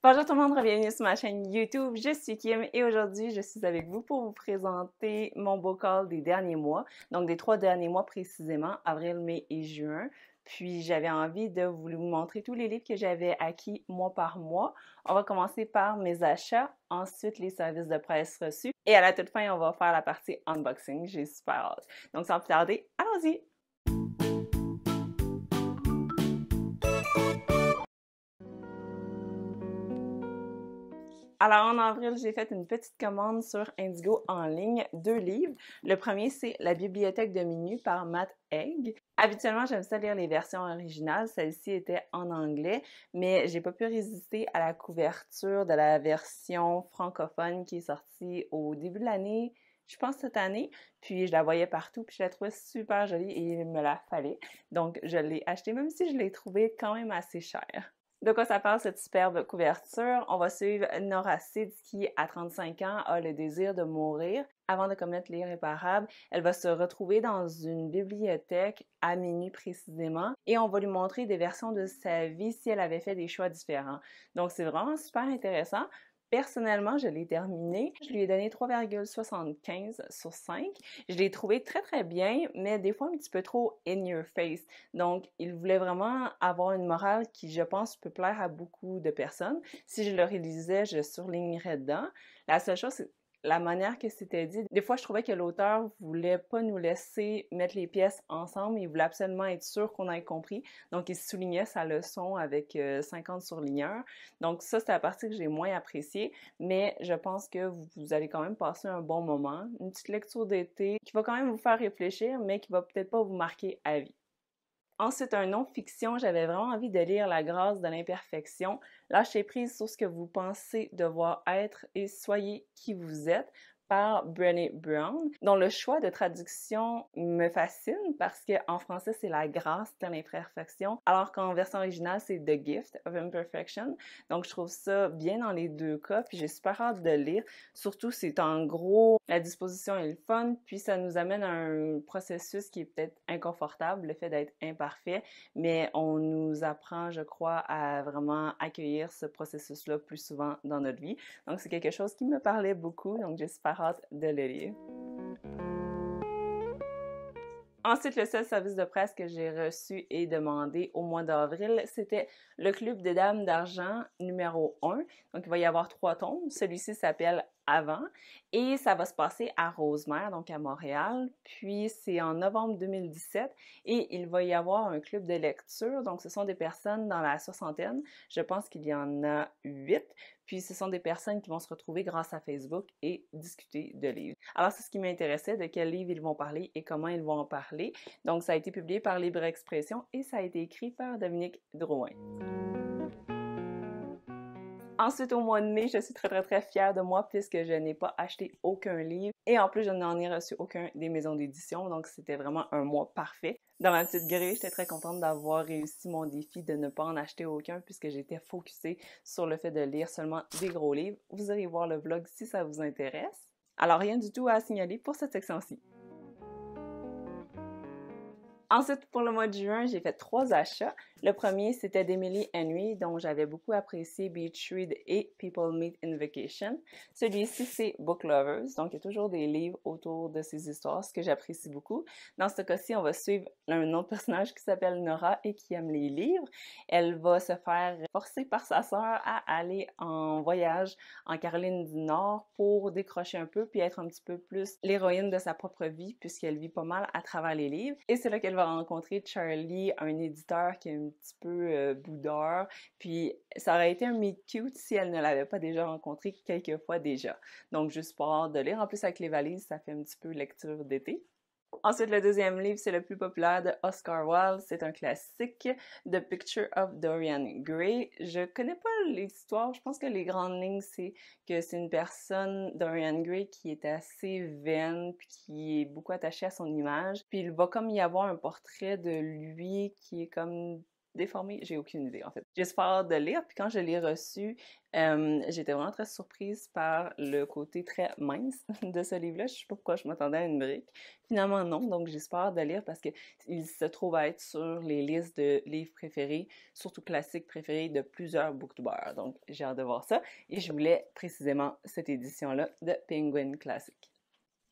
Bonjour tout le monde, bienvenue sur ma chaîne YouTube. Je suis Kim et aujourd'hui, je suis avec vous pour vous présenter mon book haul des derniers mois, donc des 3 derniers mois précisément, avril, mai et juin. Puis j'avais envie de vous montrer tous les livres que j'avais acquis mois par mois. On va commencer par mes achats, ensuite les services de presse reçus et à la toute fin, on va faire la partie unboxing. J'ai super hâte. Donc sans plus tarder, allons-y! Alors, en avril, j'ai fait une petite commande sur Indigo en ligne, 2 livres. Le premier, c'est La bibliothèque de minuit par Matt Haig. Habituellement, j'aime ça lire les versions originales. Celle-ci était en anglais, mais j'ai pas pu résister à la couverture de la version francophone qui est sortie au début de l'année, je pense cette année. Puis je la voyais partout, puis je la trouvais super jolie et il me la fallait. Donc, je l'ai achetée, même si je l'ai trouvée quand même assez chère. De quoi ça parle cette superbe couverture? On va suivre Nora Sid qui, à 35 ans, a le désir de mourir. Avant de commettre l'irréparable, elle va se retrouver dans une bibliothèque à minuit précisément et on va lui montrer des versions de sa vie si elle avait fait des choix différents. Donc c'est vraiment super intéressant. Personnellement, je l'ai terminé. Je lui ai donné 3,75 sur 5. Je l'ai trouvé très bien, mais des fois un petit peu trop in your face. Donc, il voulait vraiment avoir une morale qui, je pense, peut plaire à beaucoup de personnes. Si je le réalisais, je surlignerais dedans. La seule chose, c'est la manière que c'était dit. Des fois, je trouvais que l'auteur voulait pas nous laisser mettre les pièces ensemble. Il voulait absolument être sûr qu'on ait compris. Donc, il soulignait sa leçon avec 50 surligneurs. Donc, ça, c'est la partie que j'ai moins appréciée. Mais je pense que vous allez quand même passer un bon moment. Une petite lecture d'été qui va quand même vous faire réfléchir, mais qui va peut-être pas vous marquer à vie. Ensuite, un non-fiction, j'avais vraiment envie de lire La grâce de l'imperfection. Lâchez prise sur ce que vous pensez devoir être et soyez qui vous êtes par Brené Brown, dont le choix de traduction me fascine parce qu'en français, c'est La grâce de l'imperfection, alors qu'en version originale, c'est The Gift of Imperfection. Donc, je trouve ça bien dans les deux cas, puis j'ai super hâte de lire. Surtout, c'est en gros, la disposition est le fun, puis ça nous amène à un processus qui est peut-être inconfortable, le fait d'être imparfait, mais on nous apprend, je crois, à vraiment accueillir ce processus-là plus souvent dans notre vie. Donc, c'est quelque chose qui me parlait beaucoup, donc j'ai super hâte de le lire. Ensuite, le seul service de presse que j'ai reçu et demandé au mois d'avril, c'était le Club des Dames d'Argent numéro 1. Donc, il va y avoir 3 tomes. Celui-ci s'appelle Avant et ça va se passer à Rosemère, donc à Montréal. Puis, c'est en novembre 2017 et il va y avoir un club de lecture. Donc, ce sont des personnes dans la soixantaine. Je pense qu'il y en a 8. Puis, ce sont des personnes qui vont se retrouver grâce à Facebook et discuter de livres. Alors, c'est ce qui m'intéressait, de quel livre ils vont parler et comment ils vont en parler. Donc, ça a été publié par Libre Expression et ça a été écrit par Dominique Drouin. Ensuite, au mois de mai, je suis très fière de moi puisque je n'ai pas acheté aucun livre et en plus, je n'en ai reçu aucun des maisons d'édition, donc c'était vraiment un mois parfait. Dans ma petite grille, j'étais très contente d'avoir réussi mon défi de ne pas en acheter aucun puisque j'étais focusée sur le fait de lire seulement des gros livres. Vous irez voir le vlog si ça vous intéresse. Alors, rien du tout à signaler pour cette section-ci. Ensuite, pour le mois de juin, j'ai fait 3 achats. Le premier, c'était d'Emily Henry, dont j'avais beaucoup apprécié Beach Read et People Meet in Vacation. Celui-ci, c'est Book Lovers, donc il y a toujours des livres autour de ces histoires, ce que j'apprécie beaucoup. Dans ce cas-ci, on va suivre un autre personnage qui s'appelle Nora et qui aime les livres. Elle va se faire forcer par sa sœur à aller en voyage en Caroline du Nord pour décrocher un peu puis être un petit peu plus l'héroïne de sa propre vie puisqu'elle vit pas mal à travers les livres. Et c'est là qu'elle va rencontrer Charlie, un éditeur qui est un petit peu boudeur. Puis ça aurait été un meet cute si elle ne l'avait pas déjà rencontré quelques fois déjà. Donc juste pour hâte de lire. En plus avec les valises, ça fait un petit peu lecture d'été. Ensuite, le deuxième livre, c'est le plus populaire de Oscar Wilde. C'est un classique, The Picture of Dorian Gray. Je connais pas l'histoire. Je pense que les grandes lignes, c'est que c'est une personne, Dorian Gray, qui est assez vaine, puis qui est beaucoup attachée à son image. Puis il va comme y avoir un portrait de lui qui est comme déformé, j'ai aucune idée en fait. J'ai super hâte de le lire, puis quand je l'ai reçu, j'étais vraiment très surprise par le côté très mince de ce livre-là. Je sais pas pourquoi je m'attendais à une brique. Finalement non, donc j'ai super hâte de le lire parce qu'il se trouve à être sur les listes de livres préférés, surtout classiques préférés de plusieurs booktubers. Donc j'ai hâte de voir ça et je voulais précisément cette édition-là de Penguin Classic.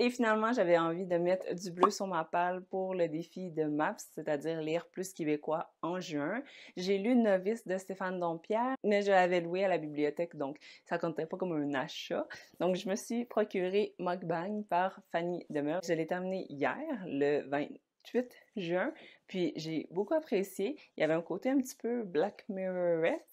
Et finalement, j'avais envie de mettre du bleu sur ma palle pour le défi de MAPS, c'est-à-dire lire plus québécois en juin. J'ai lu Novice de Stéphane Dompierre, mais je l'avais loué à la bibliothèque, donc ça comptait pas comme un achat. Donc je me suis procuré Mukbang par Fanny Demeur. Je l'ai terminé hier, le 28 juin, puis j'ai beaucoup apprécié. Il y avait un côté un petit peu Black Mirror-esque,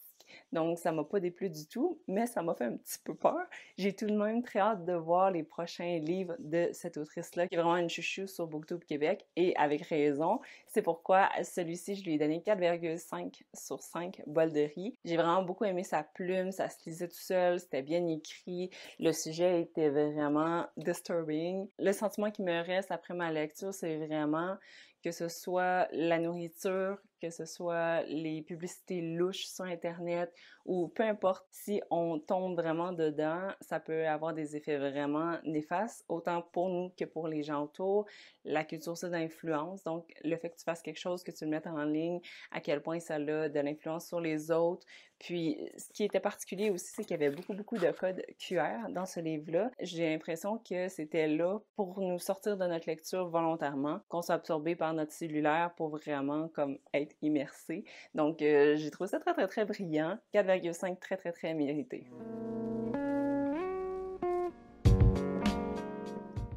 donc ça m'a pas déplu du tout, mais ça m'a fait un petit peu peur. J'ai tout de même très hâte de voir les prochains livres de cette autrice-là, qui est vraiment une chouchou sur BookTube Québec, et avec raison. C'est pourquoi celui-ci, je lui ai donné 4,5 sur 5 bols de riz. J'ai vraiment beaucoup aimé sa plume, ça se lisait tout seul, c'était bien écrit, le sujet était vraiment disturbing. Le sentiment qui me reste après ma lecture, c'est vraiment que ce soit la nourriture, que ce soit les publicités louches sur Internet, ou peu importe, si on tombe vraiment dedans, ça peut avoir des effets vraiment néfastes, autant pour nous que pour les gens autour. La culture, c'est d'influence, donc le fait que tu fasses quelque chose, que tu le mettes en ligne, à quel point ça a de l'influence sur les autres. Puis, ce qui était particulier aussi, c'est qu'il y avait beaucoup de codes QR dans ce livre-là. J'ai l'impression que c'était là pour nous sortir de notre lecture volontairement, qu'on soit absorbé par notre cellulaire pour vraiment comme être immersé. Donc, j'ai trouvé ça très brillant. 4,5 très mérité.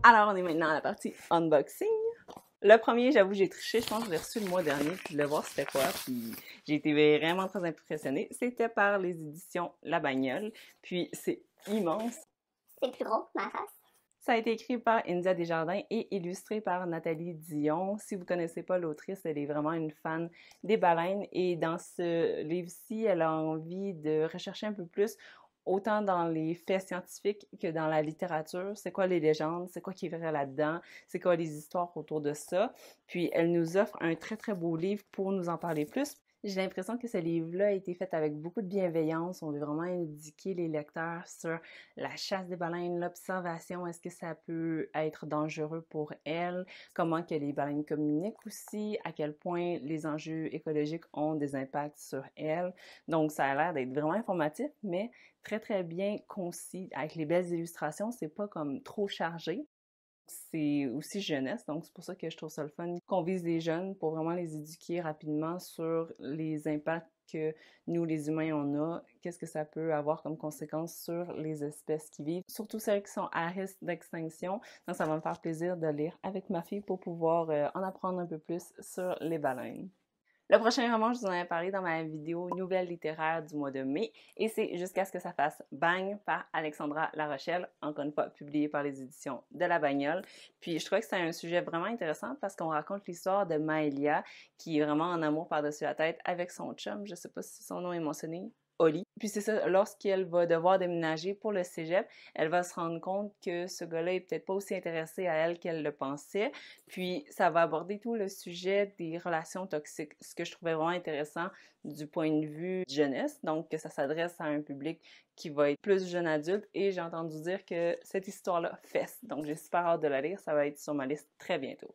Alors, on est maintenant à la partie unboxing. Le premier, j'avoue, j'ai triché. Je pense que je l'ai reçu le mois dernier, puis je voulais voir c'était quoi, puis j'ai été vraiment très impressionnée. C'était par les éditions La Bagnole, puis c'est immense. C'est plus gros que ma face. Ça a été écrit par India Desjardins et illustré par Nathalie Dion. Si vous ne connaissez pas l'autrice, elle est vraiment une fan des baleines et dans ce livre-ci, elle a envie de rechercher un peu plus autant dans les faits scientifiques que dans la littérature. C'est quoi les légendes? C'est quoi qui est vrai là-dedans? C'est quoi les histoires autour de ça? Puis elle nous offre un très beau livre pour nous en parler plus. J'ai l'impression que ce livre-là a été fait avec beaucoup de bienveillance. On veut vraiment éduquer les lecteurs sur la chasse des baleines, l'observation, est-ce que ça peut être dangereux pour elles, comment que les baleines communiquent aussi, à quel point les enjeux écologiques ont des impacts sur elles. Donc ça a l'air d'être vraiment informatif, mais très bien concis, avec les belles illustrations, c'est pas comme trop chargé. C'est aussi jeunesse, donc c'est pour ça que je trouve ça le fun qu'on vise les jeunes pour vraiment les éduquer rapidement sur les impacts que nous, les humains, on a, qu'est-ce que ça peut avoir comme conséquence sur les espèces qui vivent, surtout celles qui sont à risque d'extinction. Donc ça va me faire plaisir de lire avec ma fille pour pouvoir en apprendre un peu plus sur les baleines. Le prochain roman, je vous en avais parlé dans ma vidéo Nouvelles littéraires du mois de mai, et c'est Jusqu'à ce que ça fasse bang par Alexandra Larochelle, encore une fois publié par les éditions de La Bagnole. Puis je trouvais que c'est un sujet vraiment intéressant parce qu'on raconte l'histoire de Maëlia, qui est vraiment en amour par-dessus la tête avec son chum, je sais pas si son nom est mentionné, Oli. Puis c'est ça, lorsqu'elle va devoir déménager pour le cégep, elle va se rendre compte que ce gars-là est peut-être pas aussi intéressé à elle qu'elle le pensait. Puis ça va aborder tout le sujet des relations toxiques, ce que je trouvais vraiment intéressant du point de vue jeunesse, donc que ça s'adresse à un public qui va être plus jeune adulte, et j'ai entendu dire que cette histoire-là fesse. Donc j'ai super hâte de la lire, ça va être sur ma liste très bientôt.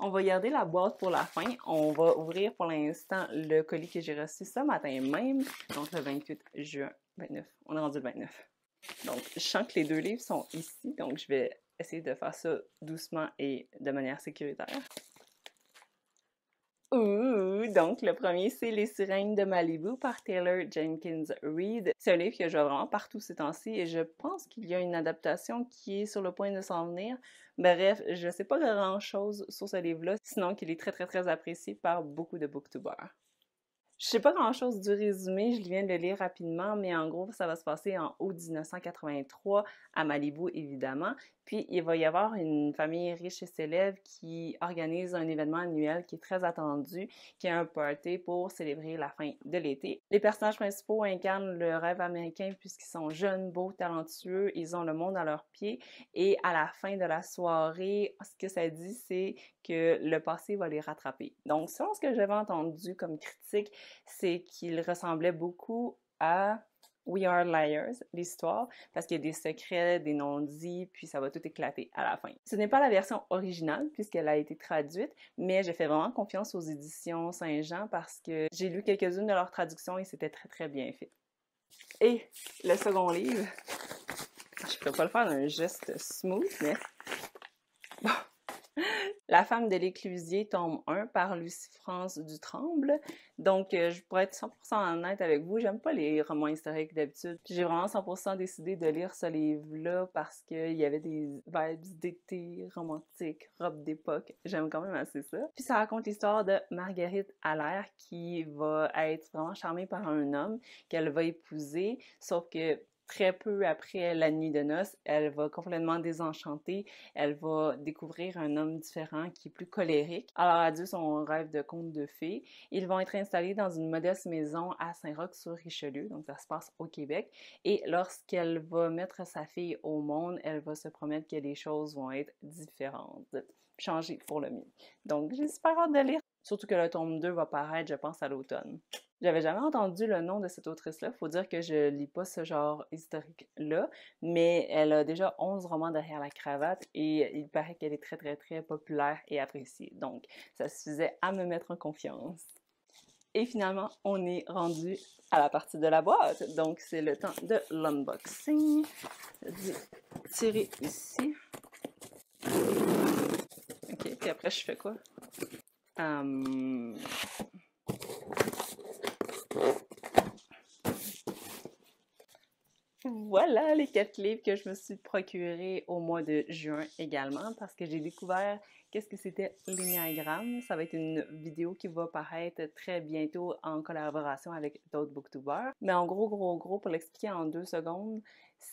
On va garder la boîte pour la fin. On va ouvrir pour l'instant le colis que j'ai reçu ce matin même, donc le 28 juin, 29. On est rendu le 29. Donc, je sens que les deux livres sont ici, donc je vais essayer de faire ça doucement et de manière sécuritaire. Donc le premier, c'est Les Sirènes de Malibu par Taylor Jenkins Reid. C'est un livre que je vois vraiment partout ces temps-ci et je pense qu'il y a une adaptation qui est sur le point de s'en venir. Bref, je sais pas grand-chose sur ce livre-là, sinon qu'il est très apprécié par beaucoup de booktubers. Je sais pas grand-chose du résumé, je viens de le lire rapidement, mais en gros, ça va se passer en août 1983, à Malibu, évidemment. Puis, il va y avoir une famille riche et célèbre qui organise un événement annuel qui est très attendu, qui est un party pour célébrer la fin de l'été. Les personnages principaux incarnent le rêve américain puisqu'ils sont jeunes, beaux, talentueux, ils ont le monde à leurs pieds et à la fin de la soirée, ce que ça dit, c'est que le passé va les rattraper. Donc, selon ce que j'avais entendu comme critique, c'est qu'il ressemblait beaucoup à We Are Liars, l'histoire, parce qu'il y a des secrets, des non-dits, puis ça va tout éclater à la fin. Ce n'est pas la version originale, puisqu'elle a été traduite, mais j'ai fait vraiment confiance aux éditions Saint-Jean parce que j'ai lu quelques-unes de leurs traductions et c'était très très bien fait. Et le second livre, je ne peux pas le faire d'un geste smooth, mais bon. La femme de l'éclusier, tome 1, par Lucie-France Dutremble. Donc, je pourrais être 100% honnête avec vous, j'aime pas les romans historiques d'habitude. Puis j'ai vraiment 100% décidé de lire ce livre-là parce qu'il y avait des vibes d'été, romantiques, robe d'époque. J'aime quand même assez ça. Puis ça raconte l'histoire de Marguerite Allaire qui va être vraiment charmée par un homme qu'elle va épouser, sauf que très peu après la nuit de noces, elle va complètement désenchantée. Elle va découvrir un homme différent qui est plus colérique. Alors, adieu son rêve de conte de fées. Ils vont être installés dans une modeste maison à Saint-Roch-sur-Richelieu, donc ça se passe au Québec. Et lorsqu'elle va mettre sa fille au monde, elle va se promettre que les choses vont être différentes, changer pour le mieux. Donc, j'ai super hâte de lire. Surtout que le tome 2 va paraître, je pense, à l'automne. J'avais jamais entendu le nom de cette autrice-là. Faut dire que je lis pas ce genre historique-là, mais elle a déjà 11 romans derrière la cravate et il paraît qu'elle est très, très, très populaire et appréciée. Donc, ça suffisait à me mettre en confiance. Et finalement, on est rendu à la partie de la boîte. Donc, c'est le temps de l'unboxing. Tirer ici. OK, puis après, je fais quoi? Voilà les 4 livres que je me suis procurés au mois de juin également parce que j'ai découvert qu'est-ce que c'était l'énéagramme. Ça va être une vidéo qui va paraître très bientôt en collaboration avec d'autres booktubers. Mais en gros, pour l'expliquer en 2 secondes,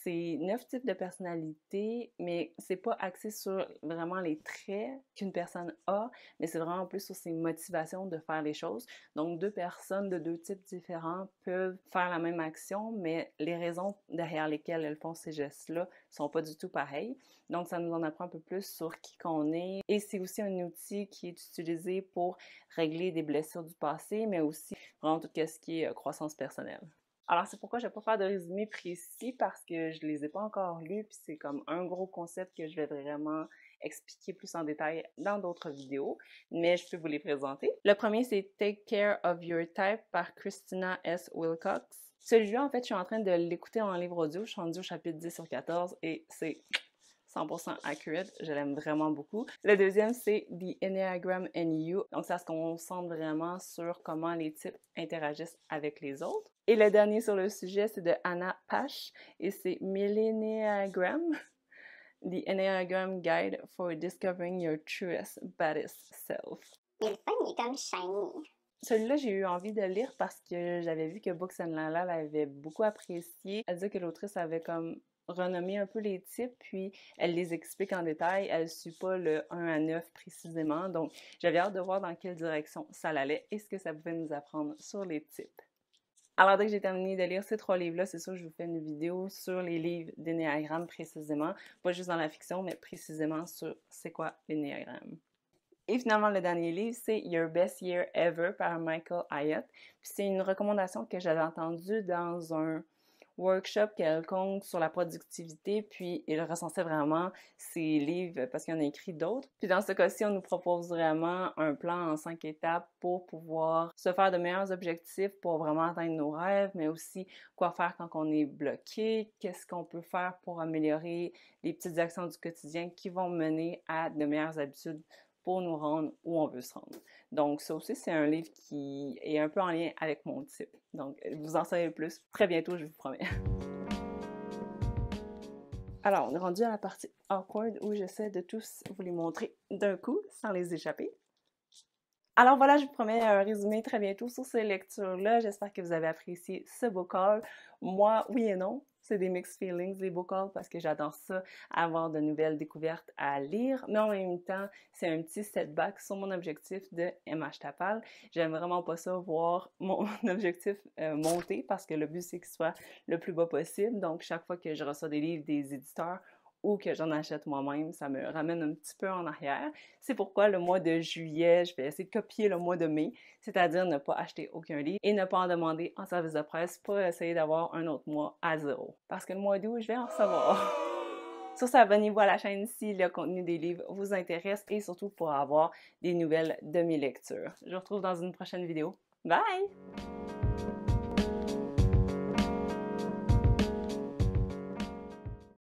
c'est 9 types de personnalités, mais c'est pas axé sur vraiment les traits qu'une personne a, mais c'est vraiment plus sur ses motivations de faire les choses. Donc, 2 personnes de 2 types différents peuvent faire la même action, mais les raisons derrière lesquelles elles font ces gestes-là sont pas du tout pareilles. Donc, ça nous en apprend un peu plus sur qui qu'on est. Et c'est aussi un outil qui est utilisé pour régler des blessures du passé, mais aussi vraiment tout ce qui est croissance personnelle. Alors, c'est pourquoi je ne vais pas faire de résumé précis parce que je ne les ai pas encore lus, puis c'est comme un gros concept que je vais vraiment expliquer plus en détail dans d'autres vidéos, mais je peux vous les présenter. Le premier, c'est Take Care of Your Type par Christina S. Wilcox. Celui-là, en fait, je suis en train de l'écouter en livre audio. Je suis rendue au chapitre 10 sur 14 et c'est 100% accurate, je l'aime vraiment beaucoup. Le deuxième, c'est The Enneagram and You. Donc, ça se concentre vraiment sur comment les types interagissent avec les autres. Et le dernier sur le sujet, c'est de Anna Pash et c'est Millenniagram, The Enneagram Guide for Discovering Your Truest, Baddest Self. Mais le fun, il est comme shiny. Celui-là, j'ai eu envie de lire parce que j'avais vu que Books and Lala l'avait beaucoup apprécié. Elle disait que l'autrice avait comme renommé un peu les types, puis elle les explique en détail. Elle ne suit pas le 1 à 9 précisément. Donc, j'avais hâte de voir dans quelle direction ça allait et ce que ça pouvait nous apprendre sur les types. Alors, dès que j'ai terminé de lire ces 3 livres-là, c'est sûr que je vous fais une vidéo sur les livres d'énéagramme précisément. Pas juste dans la fiction, mais précisément sur c'est quoi l'énéagramme. Et finalement, le dernier livre, c'est Your Best Year Ever par Michael Hyatt. Puis c'est une recommandation que j'avais entendue dans un workshop quelconque sur la productivité, puis il recensait vraiment ses livres parce qu'il en a écrit d'autres. Puis dans ce cas-ci, on nous propose vraiment un plan en 5 étapes pour pouvoir se faire de meilleurs objectifs pour vraiment atteindre nos rêves, mais aussi quoi faire quand on est bloqué, qu'est-ce qu'on peut faire pour améliorer les petites actions du quotidien qui vont mener à de meilleures habitudes pour nous rendre où on veut se rendre. Donc, ça aussi, c'est un livre qui est un peu en lien avec mon type. Donc, vous en savez plus très bientôt, je vous promets. Alors, on est rendu à la partie awkward où j'essaie de tous vous les montrer d'un coup, sans les échapper. Alors voilà, je vous promets un résumé très bientôt sur ces lectures-là. J'espère que vous avez apprécié ce book haul. Moi, oui et non. c'est des mixed feelings, les book hauls, parce que j'adore ça, avoir de nouvelles découvertes à lire, mais en même temps, c'est un petit setback sur mon objectif de MH Tapal. J'aime vraiment pas ça, voir mon objectif monter, parce que le but, c'est qu'il soit le plus bas possible. Donc, chaque fois que je reçois des livres des éditeurs, ou que j'en achète moi-même, ça me ramène un petit peu en arrière. C'est pourquoi le mois de juillet, je vais essayer de copier le mois de mai, c'est-à-dire ne pas acheter aucun livre et ne pas en demander en service de presse pour essayer d'avoir un autre mois à zéro. Parce que le mois d'août, je vais en recevoir. Sur ça, abonnez-vous à la chaîne si le contenu des livres vous intéresse et surtout pour avoir des nouvelles de mes lectures. Je vous retrouve dans une prochaine vidéo. Bye!